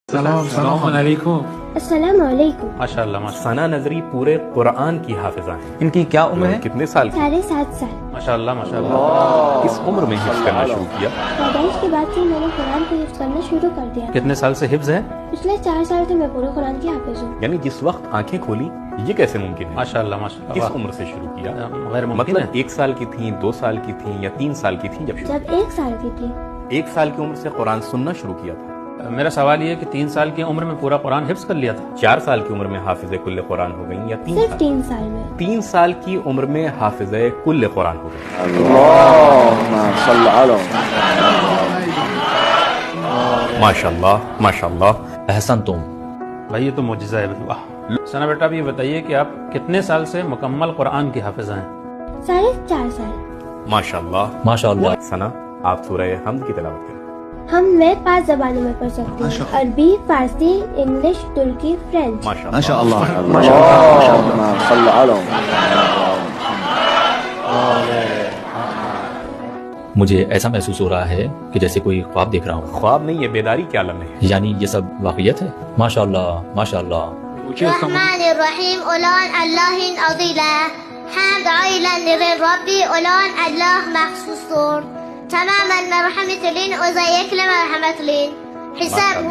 السلام علیکم۔ السلام علیکم۔ ماشاء اللہ ماشاء ثنا نظری پورے قرآن کی حافظہ ہیں۔ ان کی کیا عمر ہے؟ کتنے سال کی؟ 7.5 سال۔ ماشاء اللہ ماشاء اللہ۔ کس عمر میں حفظ کرنا شروع کیا؟ پیدائش کے بعد سے میں نے قرآن کو حفظ کرنا شروع کر دیا۔ کتنے سال سے حفظ ہے؟ پچھلے 4 سال سے میں پورے قرآن کی حافظ ہوں۔ یعنی جس وقت آنکھیں کھولی یہ کیسے ممکن ہے؟ ماشاء اللہ ماشاء اللہ۔ کس عمر سے شروع کیا؟ غیر ممکن مطلب ہے۔ 1 سال کی تھیں، 2 سال کی تھیں یا 3 سال کی تھیں جب شروع؟ جب 1 سال کی تھی۔ 1 سال کی عمر سے قرآن سننا شروع کیا تھا؟ میرا سوال یہ ہے کہ 3 سال کی عمر میں پورا قرآن حفظ کر لیا تھا؟ 4 سال کی عمر میں حافظ کل قرآن ہو گئی یا 3 صرف سال؟ 3 سال میں۔ 3 سال کی عمر میں حافظ کل قرآن ہو گئی۔ ماشاء اللہ ماشاء اللہ۔ احسن تم بھائی یہ تو معجزہ ہے۔ واہ۔ ثنا بیٹا اب یہ بتائیے کہ آپ کتنے سال سے مکمل قرآن کی حافظہ ہیں؟ 4.5 سال۔ ماشاء اللہ ماشاء اللہ۔ ثنا آپ سورہ حمد کی تلاوت کریں۔ ہم میں 5 زبانوں میں پڑھ سکتی ہوں: عربی، فارسی، انگلش، ترکی، فرینچ۔ ماشاء اللہ۔ مجھے ایسا محسوس ہو رہا ہے کہ جیسے کوئی خواب دیکھ رہا ہوں، خواب نہیں، یہ بیداری کے عالم ہے۔ یعنی یہ سب واقعیت ہے؟ ماشاء اللہ ماشاء اللہ۔ الرحمن الرحیم اولان اللہ عظیلا حمد عیلا لربی اولان اللہ مخصوص تماما مرحمت لین و زیکل مرحمت لین حساب